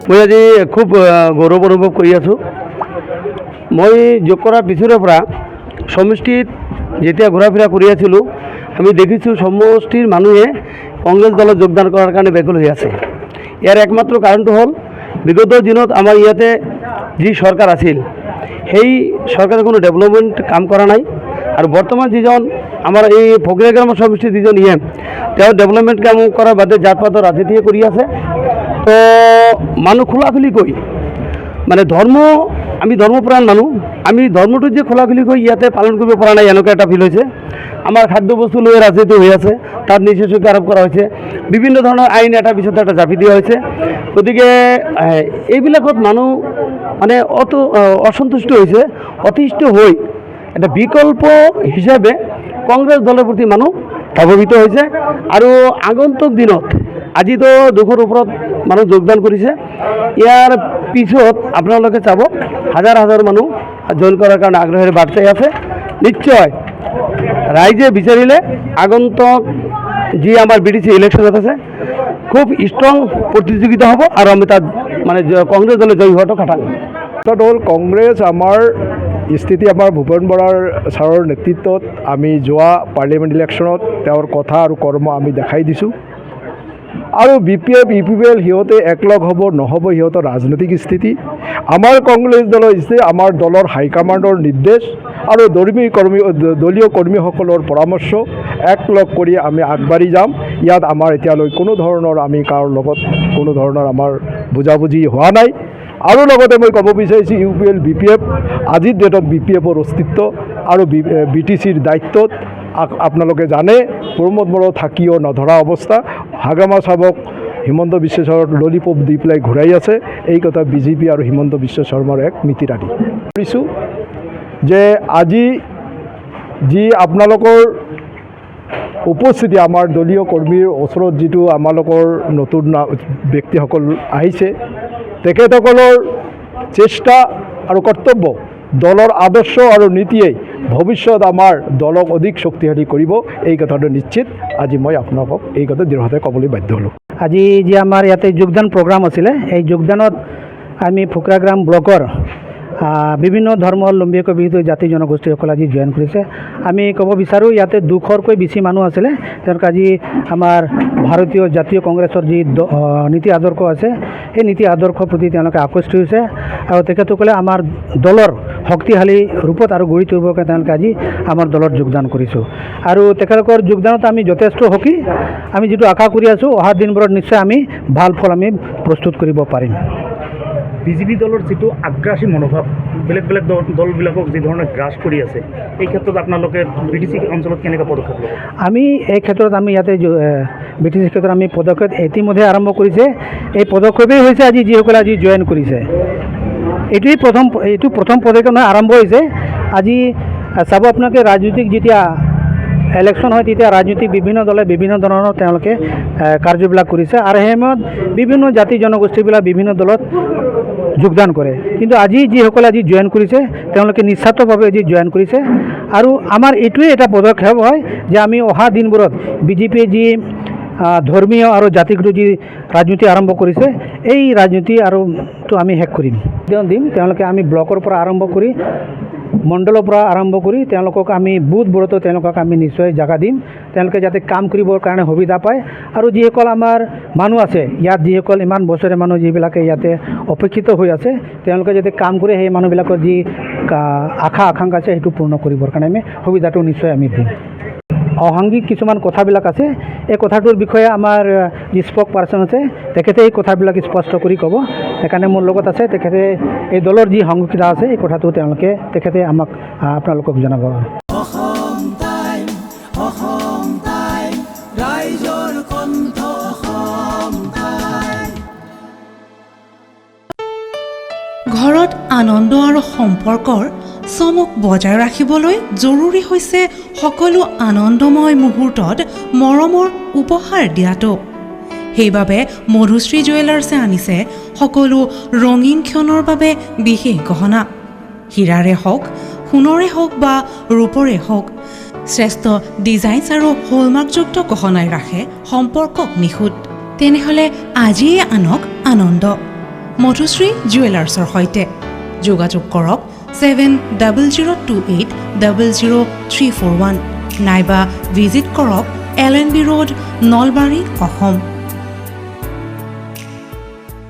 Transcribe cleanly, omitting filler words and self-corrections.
মই আজি খুব গৌৰৱ অনুভৱ কৰি আছোঁ। মই যোগ কৰাৰ পিছৰে পৰা সমষ্টিত যেতিয়া ঘূৰা ফুৰা কৰি আছিলোঁ, আমি দেখিছোঁ সমষ্টিৰ মানুহে কংগ্ৰেছ দলত যোগদান কৰাৰ কাৰণে ব্যাকুল হৈ আছে। ইয়াৰ একমাত্ৰ কাৰণটো হ'ল বিগত দিনত আমাৰ ইয়াতে যি চৰকাৰ আছিল, সেই চৰকাৰে কোনো ডেভেলপমেণ্ট কাম কৰা নাই। আৰু বৰ্তমান যিজন আমাৰ এই ফকীৰা গ্ৰাম সমষ্টিৰ যিজন ইএম, তেওঁ ডেভেলপমেণ্ট কাম কৰাৰ বাদে জাত পাতৰ ৰাজনীতিয়ে কৰি আছে। তো মানুহ খোলাখুলিকৈ মানে আমি ধৰ্মপ্ৰাণ মানুহ, আমি ধৰ্মটো যে খোলাখুলিকৈ ইয়াতে পালন কৰিব পৰা নাই, এনেকুৱা এটা ফিল হৈছে। আমাৰ খাদ্য বস্তু লৈ ৰাজনীতি হৈ আছে, তাত নিষেধাজ্ঞা আৰোপ কৰা হৈছে, বিভিন্ন ধৰণৰ আইন এটা পিছত এটা জাপি দিয়া হৈছে। গতিকে এইবিলাকত মানুহ মানে অসন্তুষ্ট হৈছে, অতিষ্ঠ হৈ এটা বিকল্প হিচাপে কংগ্ৰেছ দলৰ প্ৰতি মানুহ প্ৰভাৱিত হৈছে। আৰু আগন্তুক দিনত আজিতো 200ৰ ওপৰত মানুহ যোগদান কৰিছে। ইয়াৰ পিছত আপোনালোকে চাব হাজাৰ হাজাৰ মানুহ জইন কৰাৰ কাৰণে আগ্ৰহেৰে বাট চাই আছে। নিশ্চয় ৰাইজে বিচাৰিলে আগন্তুক যি আমাৰ BDC ইলেকশ্যনত আছে, খুব ষ্ট্ৰং প্ৰতিযোগিতা হ'ব আৰু আমি তাত মানে কংগ্ৰেছ দলে জয়ী হোৱাটো খাটাং। হ'ল কংগ্ৰেছ আমাৰ স্থিতি আমাৰ ভূপেন বৰাৰ ছাৰৰ নেতৃত্বত আমি যোৱা পাৰ্লিয়ামেণ্ট ইলেকশ্যনত তেওঁৰ কথা আৰু কৰ্ম আমি দেখাই দিছোঁ। আৰু BPF UPPL সিহঁতে একলগ হ'ব নহ'ব সিহঁতৰ ৰাজনৈতিক স্থিতি। আমাৰ কংগ্ৰেছ দলৰ স্থিতি আমাৰ দলৰ হাইকমাণ্ডৰ নিৰ্দেশ আৰু দলীয় কৰ্মীসকলৰ পৰামৰ্শ একলগ কৰি আমি আগবাঢ়ি যাম। ইয়াত আমাৰ এতিয়ালৈ কোনো ধৰণৰ আমি কাৰো লগত কোনো ধৰণৰ আমাৰ বুজাবুজি হোৱা নাই। আৰু লগতে মই ক'ব বিচাৰিছোঁ UPL BPF আজিৰ ডেটত BPFৰ অস্তিত্ব আৰু BTCৰ দায়িত্বত আপোনালোকে জানে প্ৰমোদ বড়ো থাকিও নধৰা অৱস্থা। হাগ্ৰামা চাবক হিমন্ত বিশ্ব শৰ্মাৰ ললিপপ দি পেলাই ঘূৰাই আছে। এই কথা BJP আৰু হিমন্ত বিশ্ব শৰ্মাৰ এক নীতিৰাধি কৰিছোঁ যে আজি যি আপোনালোকৰ উপস্থিতি আমাৰ দলীয় কৰ্মীৰ ওচৰত যিটো আমালোকৰ নতুন ব্যক্তিসকল আহিছে, তেখেতসকলৰ চেষ্টা আৰু কৰ্তব্য দলৰ আদৰ্শ আৰু নীতিয়ে ভৱিষ্যত আমাৰ দলক অধিক শক্তিশালী কৰিব, এই কথাটো নিশ্চিত। আজি মই আপোনালোকক এই কথা দৃঢ়ভাৱে ক'বলৈ বাধ্য হ'লোঁ। আজি যে আমাৰ ইয়াতে যোগদান প্ৰগ্ৰাম আছিলে, এই যোগদানত আমি ফকৰা গ্ৰাম ব্লকৰ বিভিন্ন ধৰ্মাৱলম্বীকৈ বিভিন্ন জাতি জনগোষ্ঠীসকল আজি জইন কৰিছে। আমি ক'ব বিচাৰোঁ ইয়াতে 200তকৈ বেছি মানুহ আছিলে। তেওঁলোকে আজি আমাৰ ভাৰতীয় জাতীয় কংগ্ৰেছৰ যি নীতি আদৰ্শ আছে, সেই নীতি আদৰ্শৰ প্ৰতি তেওঁলোকে আকৃষ্ট হৈছে। আৰু তেখেতসকলে আমাৰ দলৰ শক্তিশালী ৰূপত আৰু গঢ়ি তুলিবৰ কাৰণে তেওঁলোকে আজি আমাৰ দলত যোগদান কৰিছোঁ। আৰু তেখেতলোকৰ যোগদানত আমি যথেষ্ট সুখী। আমি যিটো আশা কৰি আছোঁ, অহা দিনবোৰত নিশ্চয় আমি ভাল ফল আমি প্ৰস্তুত কৰিব পাৰিম। BJP দলৰ যিটো আগ্ৰাসী মনোভাৱ বেলেগ বেলেগ দলবিলাকক যি ধৰণে গ্ৰাস কৰি আছে, এই ক্ষেত্ৰত আপোনালোকে BTC অঞ্চলত কেনেকৈ পদক্ষেপ ল'ব? আমি এই ক্ষেত্ৰত আমি ইয়াতে BTC ক্ষেত্ৰত আমি পদক্ষেপ ইতিমধ্যে আৰম্ভ কৰিছে। এই পদক্ষেপেই হৈছে আজি যিসকলে আজি জইন কৰিছে, এইটো প্ৰথম পদক্ষেপ নহয়, আৰম্ভ হৈছে। আজি চাব আপোনালোকে ৰাজনৈতিক যেতিয়া ইলেকশ্যন হয়, তেতিয়া ৰাজনৈতিক বিভিন্ন দলে বিভিন্ন ধৰণৰ তেওঁলোকে কাৰ্যবিলাক কৰিছে। আৰু সেই সময়ত বিভিন্ন জাতি জনগোষ্ঠীবিলাক বিভিন্ন দলত যোগদান কৰে। কিন্তু আজি যিসকলে আজি জইন কৰিছে, তেওঁলোকে নিস্বাৰ্থভাৱে আজি জইন কৰিছে। আৰু আমাৰ এইটোৱে এটা পদক্ষেপ হয় যে আমি অহা দিনবোৰত BJPয়ে যি ধৰ্মীয় আৰু জাতিগত যি ৰাজনীতি আৰম্ভ কৰিছে, এই ৰাজনীতি আৰুটো আমি শেষ কৰিম দিম। তেওঁলোকে আমি ব্লকৰ পৰা আৰম্ভ কৰি মণ্ডলৰ পৰা আৰম্ভ কৰি তেওঁলোকক আমি বুথবোৰতো তেওঁলোকক আমি নিশ্চয় জাগা দিম, তেওঁলোকে যাতে কাম কৰিবৰ কাৰণে সুবিধা পায়। আৰু যিসকল আমাৰ মানুহ আছে ইয়াত, যিসকল ইমান বছৰে মানুহ যিবিলাকে ইয়াতে অপেক্ষিত হৈ আছে, তেওঁলোকে যাতে কাম কৰে, সেই মানুহবিলাকৰ যি আশা আকাংক্ষা আছে সেইটো পূৰ্ণ কৰিবৰ কাৰণে আমি সুবিধাটো নিশ্চয় আমি দিম। অসাংঘিক কিছুমান কথাবিলাক আছে, এই কথাটোৰ বিষয়ে আমাৰ যি স্পক পাৰ্চন আছে তেখেতে এই কথাবিলাক স্পষ্ট কৰি ক'ব। সেইকাৰণে মোৰ লগত আছে, তেখেতে এই দলৰ যি সংহিতা আছে এই কথাটো তেখেতে আমাক আপোনালোকক জনাব। ঘৰত আনন্দ আৰু সম্পৰ্কৰ চমক বজাই ৰাখিবলৈ জৰুৰী হৈছে সকলো আনন্দময় মুহূৰ্তত মৰমৰ উপহাৰ দিয়াটো। সেইবাবে মধুশ্ৰী জুৱেলাৰ্ছে আনিছে সকলো ৰঙীন ক্ষণৰ বাবে বিশেষ গহনা। হীৰাৰে হওক, সোণৰে হওক বা ৰূপৰে হওক, শ্ৰেষ্ঠ ডিজাইনছ আৰু হলমাৰ্কযুক্ত গহনাই ৰাখে সম্পৰ্কক নিখুঁত। তেনেহ'লে আজিয়ে আনক আনন্দ। মধুশ্ৰী জুৱেলাৰ্ছৰ সৈতে যোগাযোগ কৰক 7002800341 নাইবা ভিজিট কৰক LNB ৰোড নলবাৰী অসম।